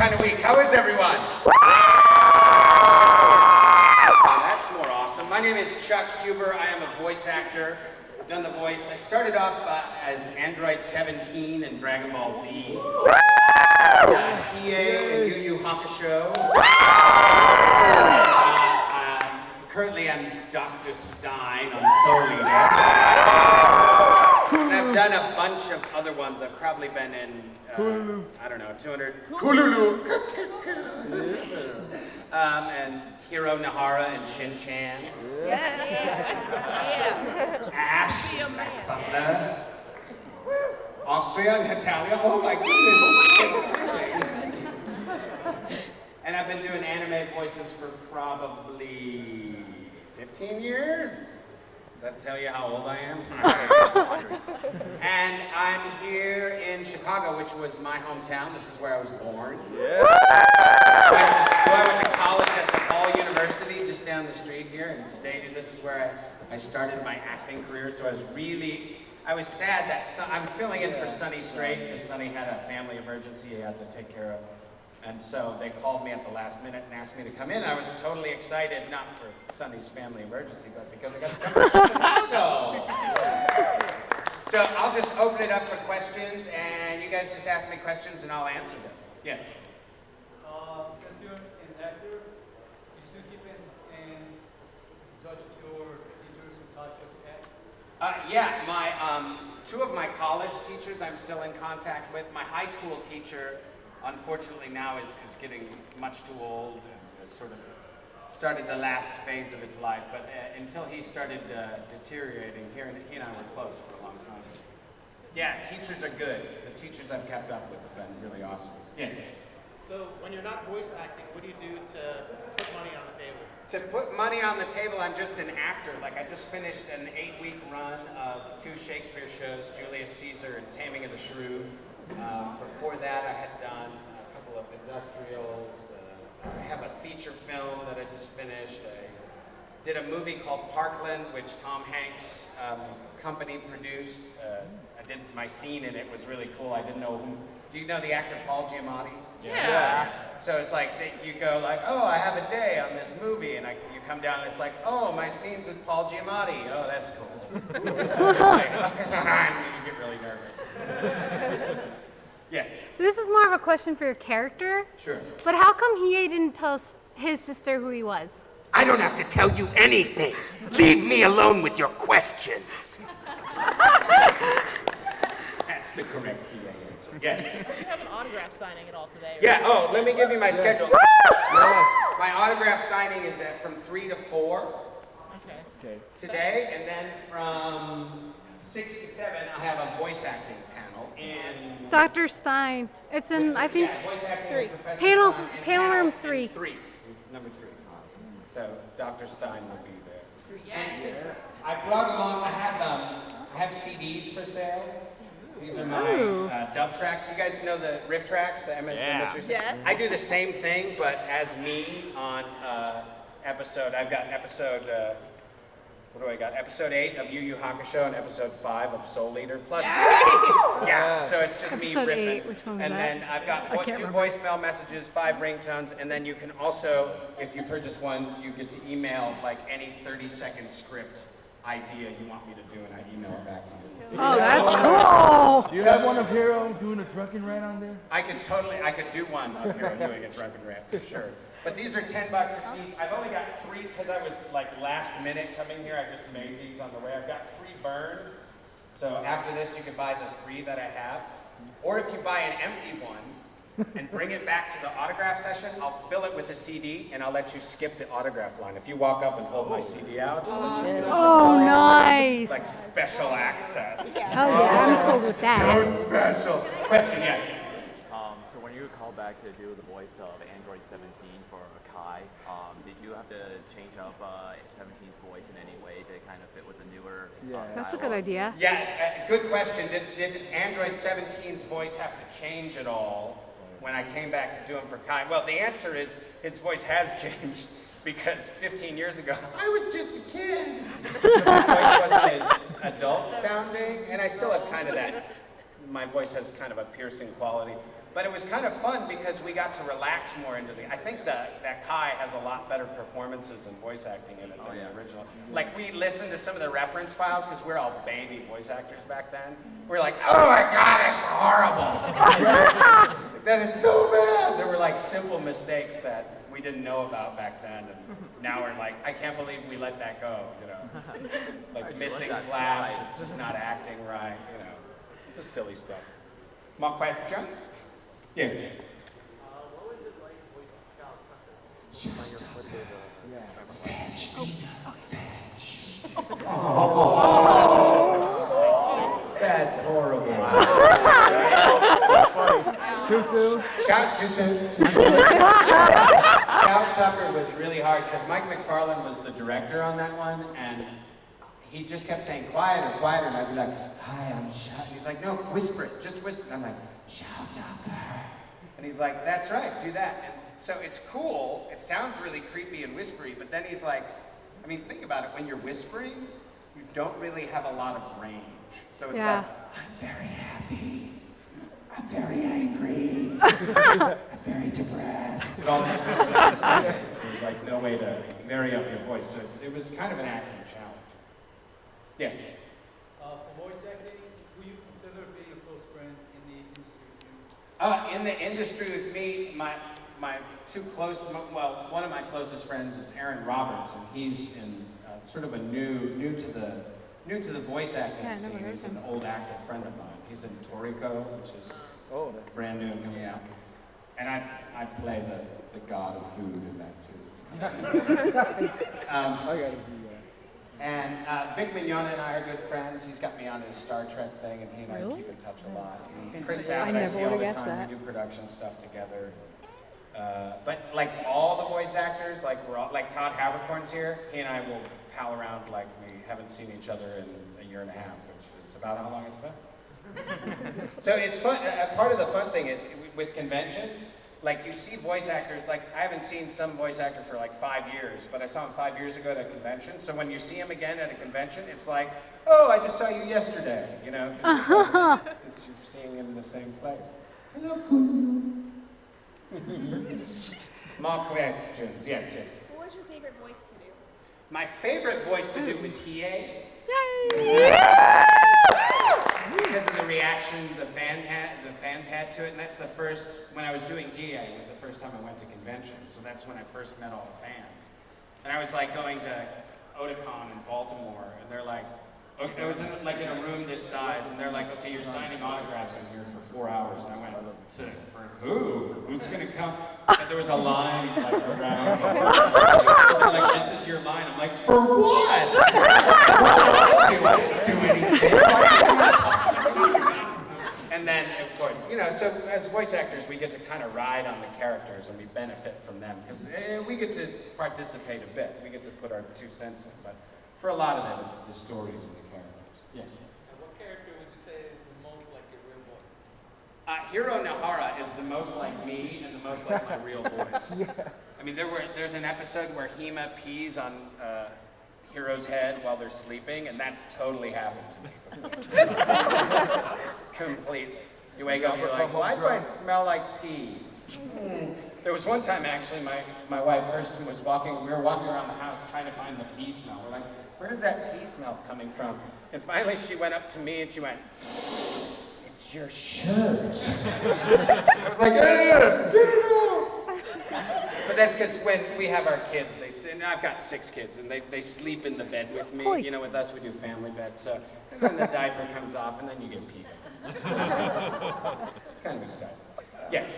kind of week. How is everyone? That's more awesome. My name is Chuck Huber. I am a voice actor. I've done the voice. I started off as Android 17 in Dragon Ball Z. Hiei and Yu Yu Hakusho. Currently, I'm Dr. Stein on Soul Eater. And I've done a bunch of other ones. I've probably been in, I don't know, 200. Kululu. And Hiro Nahara and Shin-Chan. Yes. Ash. Butler. Austria and Italia. Oh my goodness. And I've been doing anime voices for probably 15 years. Does that tell you how old I am? And I'm here in Chicago, which was my hometown. This is where I was born. Yeah. I went to college at DePaul University, just down the street here, and stayed. This is where I started my acting career. So I was sad that I'm filling in for Sonny Strait because Sonny had a family emergency he had to take care of. And so they called me at the last minute and asked me to come in. I was totally excited, not for Sonny's family emergency, but because I got to come to Chicago. So I'll just open it up for questions, and you guys just ask me questions, and I'll answer them. Yes? Since you're an actor, you still keep in touch with your teachers who taught you to act? Yeah, two of my college teachers I'm still in contact with. My high school teacher, unfortunately now is getting much too old and has sort of started the last phase of his life. But until he started deteriorating, he and I were close for a long time. Yeah, teachers are good. The teachers I've kept up with have been really awesome. Yes? So when you're not voice acting, what do you do to put money on the table? To put money on the table, I'm just an actor. Like, I just finished an 8-week run of 2 Shakespeare shows, Julius Caesar and Taming of the Shrew. Before that, I had done a couple of industrials. I have a feature film that I just finished. I did a movie called Parkland, which Tom Hanks' company produced. I did my scene in it. Was really cool. I didn't know who. Do you know the actor Paul Giamatti? Yeah. So it's like you go like, oh, I have a day on this movie, and you come down and it's like, oh, my scene's with Paul Giamatti. Oh, that's cool. You get really nervous. Yes. This is more of a question for your character. Sure. But how come Hiei didn't tell his sister who he was? I don't have to tell you anything. Leave me alone with your questions. That's the correct Hiei answer. Yeah. Do you have an autograph signing at all today? Yeah. Oh, let me give you my schedule. My autograph signing is from 3 to 4 today, and then from 6 to 7 I have a voice acting panel in Dr. Stein. It's in, I think, voice acting 3. with Professor Panel Stein in room panel 3. 3, number 3. So Dr. Stein will be there. Yes. I brought along. I have CDs for sale. These are my dub tracks. You guys know the riff tracks, the Mystery. Yes. I do the same thing, but as me on episode. I've got episode. What do I got? Episode 8 of Yu Yu Hakusho and episode 5 of Soul Eater. Plus, yeah. So it's just Episode me riffing. 8, which one was and that? then I've got 2 voicemail messages, 5 ringtones, and then you can also, if you purchase one, you get to email like any 30-second script idea you want me to do, and I email it back to you. Oh, that's cool. Do you have one of Hero doing a drunken rant on there? I could do one up here doing a drunken rant for sure. But these are $10 a piece. I've only got 3 because I was like last minute coming here. I just made these on the way. I've got 3 burned. So after this, you can buy the 3 that I have. Or if you buy an empty one and bring it back to the autograph session, I'll fill it with a CD and I'll let you skip the autograph line. If you walk up and hold my CD out, I'll let you skip it. Oh, nice. Like special access. Oh, yeah, I'm sold with that. So special. Question, yes. So when you were called back to do the voice of Android 17 for Kai, did you have to change up 17's voice in any way to kind of fit with the newer That's a good idea. Yeah, good question. Did Android 17's voice have to change at all when I came back to do him for Kai? Well, the answer is his voice has changed because 15 years ago, I was just a kid. My voice wasn't as adult sounding, and I still have kind of that, my voice has kind of a piercing quality. But it was kind of fun because we got to relax more into the. I think that Kai has a lot better performances and voice acting in it than the original. Like we listened to some of the reference files because we're all baby voice actors back then. We're like, oh my god, it's horrible. That is so bad. There were like simple mistakes that we didn't know about back then, and now we're like, I can't believe we let that go. You know, like missing flaps, just not acting right. You know, just silly stuff. More question? Yes. What was it like voicing Shao Tucker? That's horrible. Too soon? Too soon. Shao Tucker was really hard because Mike McFarlane was the director on that one, and he just kept saying quieter, quieter, and I'd be like, hi, I'm Shao. He's like, no, whisper it, just whisper. And I'm like, Shao Tucker. And he's like, that's right, do that. And so it's cool, it sounds really creepy and whispery, but then he's like, I mean, think about it, when you're whispering, you don't really have a lot of range. So it's like, I'm very happy, I'm very angry, I'm very depressed. It all just comes out the same. So there's like no way to vary up your voice. So it was kind of an acting challenge. Yes? For voice acting, who you consider being a close friend in the industry? In the industry with me, my two close, well, one of my closest friends is Aaron Roberts, and he's in sort of a new to the voice acting scene. He's an old actor friend of mine. He's in Toriko, which is brand new and coming out. And I play the god of food in that too. I gotta see that. And Vic Mignogna and I are good friends. He's got me on his Star Trek thing, and he and I keep in touch a lot. And Chris Sabat, I see all the time. We do production stuff together. But like all the voice actors, like we're all, like Todd Haberkorn's here. He and I will pal around like we haven't seen each other in a year and a half, which is about how long it's been. So it's fun. Part of the fun thing is with conventions. Like you see voice actors, like I haven't seen some voice actor for like 5 years, but I saw him 5 years ago at a convention. So when you see him again at a convention, it's like, oh, I just saw you yesterday, you know? It's you're seeing him in the same place. Hello, Kuno. More questions, yes. What was your favorite voice to do? My favorite voice to do was Hiei. Because of the reaction the fans had to it, and that's the first, when I was doing Hiei, it was the first time I went to conventions, so that's when I first met all the fans. And I was like going to Otakon in Baltimore, and they're like, okay, I was in a room this size, and they're like, okay, you're signing autographs in here for 4 hours, and I went, for who? Who's gonna come? And there was a line like around. They're like, this is your line. I'm like, for what? I didn't do anything. And then, of course, you know, so as voice actors, we get to kind of ride on the characters, and we benefit from them because we get to participate a bit. We get to put our 2 cents in, but for a lot of them, it's the stories and the characters. Yes. And what character would you say is the most like your real voice? Hiro Nahara is the most like me and the most like my real voice. I mean, there's an episode where Hima pees on Hiro's head while they're sleeping, and that's totally happened to me. Completely. You wake up, you're like, why do I smell like pee? There was one time actually, my wife Kirsten was we were walking around the house trying to find the pee smell. We're like, where's that pee smell coming from? And finally she went up to me and she went, it's your shirt. I was like, get it off. But that's because when we have our kids, and I've got 6 kids, and they sleep in the bed with me. You know, with us we do family beds, so and then the diaper comes off and then you get peed on. Kind of exciting. Yes?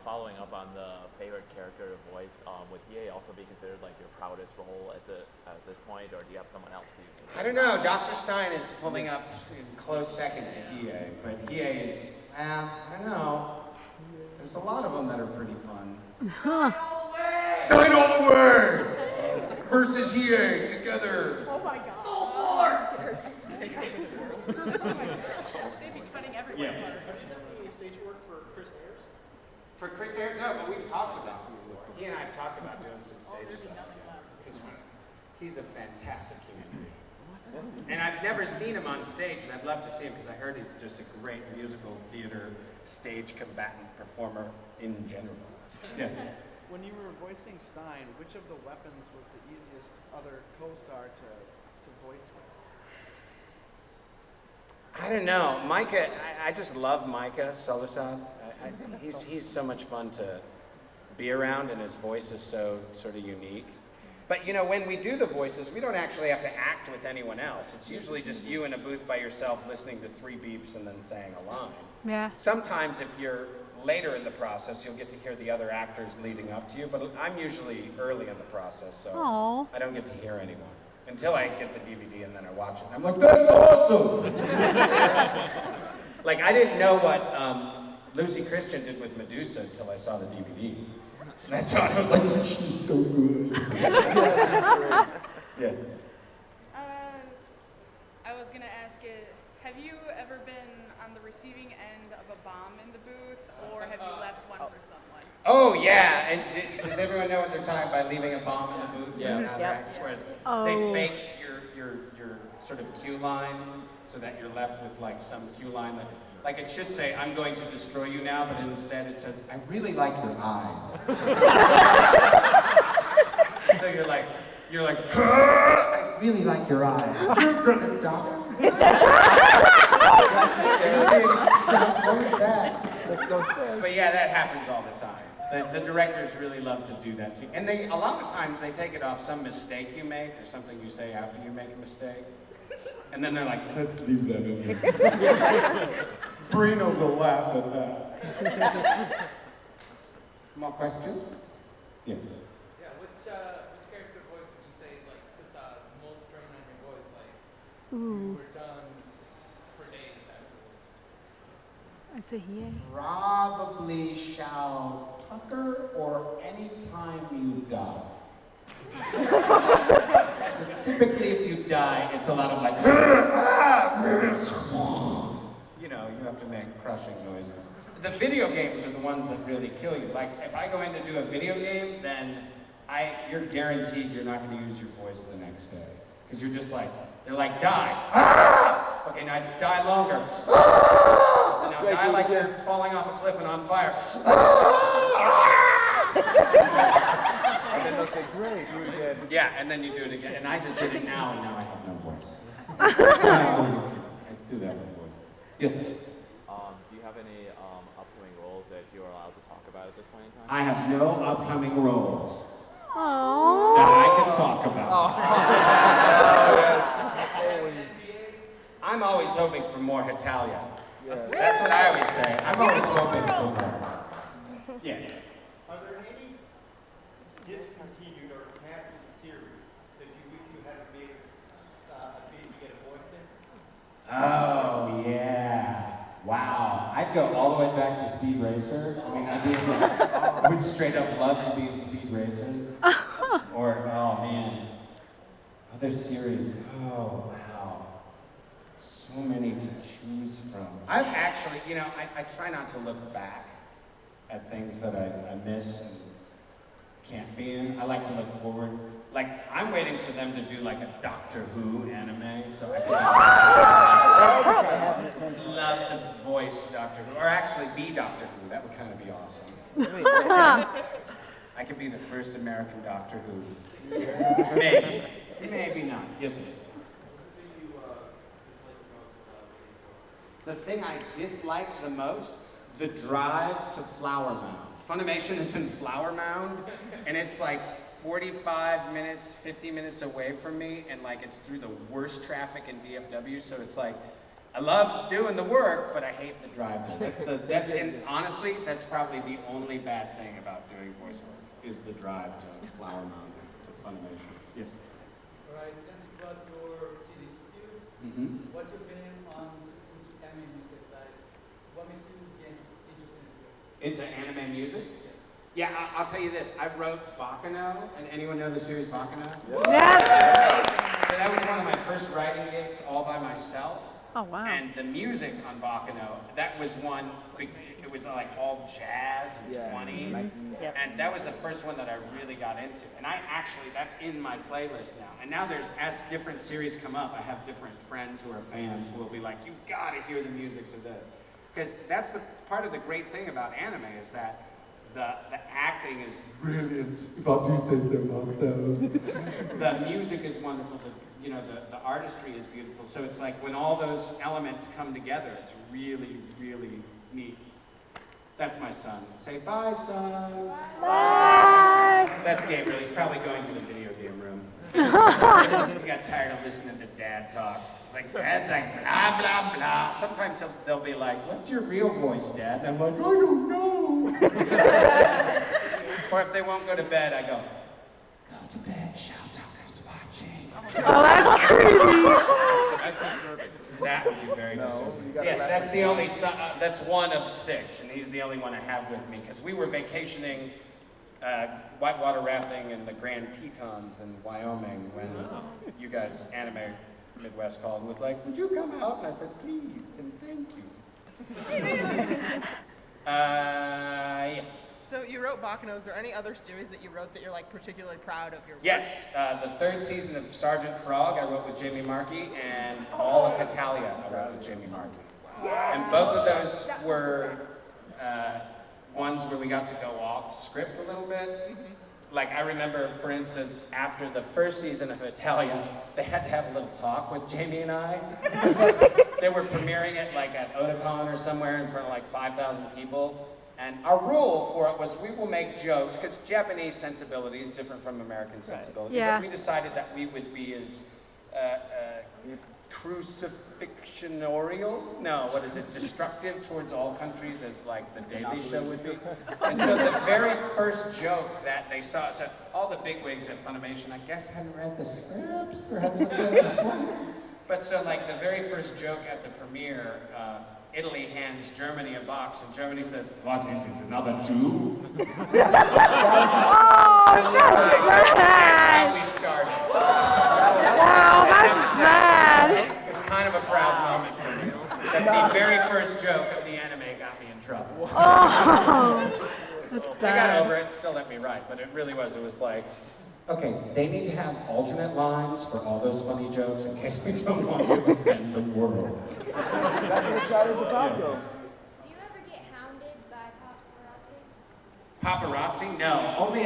Following up on the favorite character voice, would Hiei also be considered like your proudest role at this point, or do you have someone else you? I don't know. Dr. Stein is pulling up in close second to Hiei, but Hiei is, I don't know. There's a lot of them that are pretty fun. Sign all the word! Versus Hiei together. Oh my god. Soul Force! They'd be cutting everywhere. Any stage work for Chris Ayers? For Chris Ayers, no, but we've talked about it before. He and I have talked about doing some stage stuff. Because he's a fantastic human being. And I've never seen him on stage, and I'd love to see him because I heard he's just a great musical theater stage combatant performer in general. Yes. When you were voicing Stein, which of the weapons was the easiest other co-star to voice with? I don't know. Micah, I just love Micah Solusad. He's so much fun to be around, and his voice is so sort of unique. But you know, when we do the voices, we don't actually have to act with anyone else. It's usually just you in a booth by yourself listening to 3 beeps and then saying a line. Yeah. Sometimes if you're later in the process, you'll get to hear the other actors leading up to you, but I'm usually early in the process, so Aw. I don't get to hear anyone. Until I get the DVD and then I watch it. And I'm like, that's awesome! Like, I didn't know what Lucy Christian did with Medusa until I saw the DVD. And I saw it, I was like, she's so good. Yes. I was gonna ask you, have you ever been on the receiving end of a bomb in the booth, or have you left one for someone? Oh, yeah. And does everyone know what they're talking about, leaving a bomb in the booth? Yes. Where Oh. they fake your sort of cue line so that you're left with like some cue line that, like it should say, I'm going to destroy you now, but instead it says, I really like your eyes. So you're like, I really like your eyes. You're gonna die. Where's that? That's so sad. But yeah, that happens all the time. The directors really love to do that too. And a lot of times they take it off some mistake you make or something you say after you make a mistake. And then they're like, let's leave that in there. Bruno will laugh at that. More questions? Yes. Yeah, which character voice would you say like put the most strain on your voice? Like you Ooh. were done for days afterwards. I'd say he. Probably Shao Tucker or Anytime You Die. Because typically if you die, it's a lot of like, you know, you have to make crushing noises. The video games are the ones that really kill you. Like, if I go in to do a video game, then you're guaranteed you're not going to use your voice the next day. Because you're just like, they're like, die. Okay, now die longer. And now die like you're falling off a cliff and on fire. And then they'll say, great, you again. Yeah, and then you do it again. And I just did it now, and now I have no voice. Let's do that with voice. Yes, sir. Do you have any upcoming roles that you're allowed to talk about at this point in time? I have no upcoming roles Oh. that I can talk about. I'm always hoping for more Hitalia. Yes. That's what I always say. I'm always hoping for more. Yes. Are there any discontinued or happy series that you wish you had made a chance to get a voice in? Oh, yeah. Wow. I'd go all the way back to Speed Racer. I mean, I would straight up love to be in Speed Racer. Or, oh man, other series. Oh, wow. So many to choose from. I've actually, you know, I try not to look back at things that I miss and can't be in. I like to look forward. Like, I'm waiting for them to do like a Doctor Who anime, so I would love to voice Doctor Who, or actually be Doctor Who. That would kind of be awesome. I could be the first American Doctor Who. Maybe. Maybe not. Yes, sir. The thing I dislike the most? The drive to Flower Mound. Funimation is in Flower Mound, and it's like 45 minutes, 50 minutes away from me, and like it's through the worst traffic in DFW, so it's like, I love doing the work, but I hate the drive there. And honestly, that's probably the only bad thing about doing voiceover, is the drive to Flower Mound, to Funimation. Yes? All right, since you brought your CDs with you, what's your opinion on listening to anime music? Like, what makes you get interested into it? Into anime music? Yeah, I'll tell you this. I wrote Baccano, and anyone know the series Baccano? Yeah. So that was one of my first writing gigs all by myself. Oh, wow. And the music on Baccano, that was one, it was like all jazz and 20s. Yep. And that was the first one that I really got into. And that's in my playlist now. And now as different series come up, I have different friends who are fans who will be like, you've got to hear the music to this. Because that's the part of the great thing about anime is that the acting is brilliant. If I do say so myself. The music is wonderful. The artistry is beautiful. So it's like when all those elements come together, it's really, really neat. That's my son. Say bye, son. Bye. That's Gabriel. He's probably going to the video game room. He got tired of listening to Dad talk. Like, Dad's like, blah, blah, blah. Sometimes they'll be like, what's your real voice, Dad? And I'm like, I don't know. Or if they won't go to bed, I go to bed, Shelltalker's watching. Oh, that's creepy. That's disturbing. That would be very disturbing. you gotta Yes, let that's them the know. only son, that's one of 6, and he's the only one I have with me, because we were vacationing whitewater rafting in the Grand Tetons in Wyoming when you guys, Anime Midwest, called and was like, would you come out? And I said, please, and thank you. Yeah. So you wrote Baccano. Is there any other series that you wrote that you're like particularly proud of your work? Yes, the 3rd season of Sergeant Frog I wrote with Jamie Marchi, and all of Hetalia I wrote with Jamie Marchi. And both of those were ones where we got to go off script a little bit. Like I remember, for instance, after the 1st season of Hetalia, they had to have a little talk with Jamie and I. They were premiering it like at Otakon or somewhere in front of like 5,000 people. And our rule for it was we will make jokes, because Japanese sensibility is different from American sensibility. Yeah. But we decided that we would be as crucifixionorial? No, what is it? Destructive towards all countries as like the Daily Show would be. And so the very first joke that they saw, so all the bigwigs at Funimation, I guess, hadn't read the scripts or had something before. But so like the very first joke at the premiere, Italy hands Germany a box, and Germany says, "What is it, another Jew?" Oh, that's That's bad. how we started. Wow, that's bad. It was kind of a proud moment for me. That the very first joke of the anime got me in trouble. Oh, that's I got bad. over it, still let me write, but it really was. It was like, okay, they need to have alternate lines for all those funny jokes in case we don't want to offend the world. That's what it's about. Do you ever get hounded by paparazzi? Paparazzi? No, only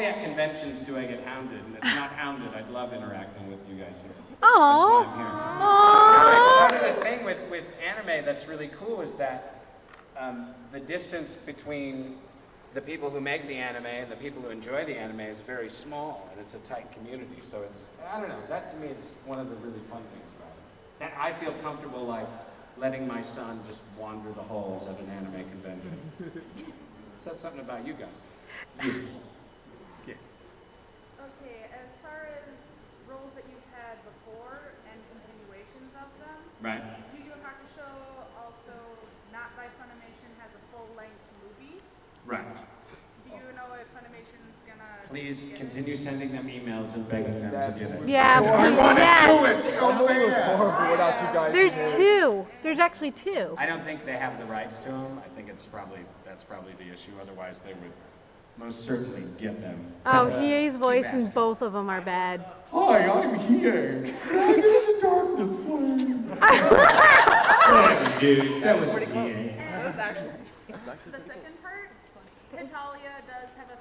at conventions do I get hounded, and it's not hounded. I'd love interacting with you guys here. Oh. That's why I'm here. Oh. Part of the thing with anime that's really cool is that the distance between the people who make the anime and the people who enjoy the anime is very small, and it's a tight community. So it's, I don't know, that to me is one of the really fun things about it. And I feel comfortable like letting my son just wander the halls at an anime convention. Says something about you guys. Yes. Okay, as far as roles that you've had before and continuations of them, Right. Yu Yu Hakusho, also not by Funimation, has a full-length movie. Right. Do you know if Funimation's gonna... Please get it? continue sending them emails and begging them to get it. Yeah, I want to do yes. it so bad. Horrible without you guys. There's 2. There's actually 2. I don't think they have the rights to them. I think that's probably the issue. Otherwise, they would most certainly get them. Oh, But, Hiei's voice keep and asking. both of them are bad. Hi, I'm here. I'm in the darkness flame. Dude, that was Pretty close. Hiei. That was actually. The second part, Hetalia does have a 5th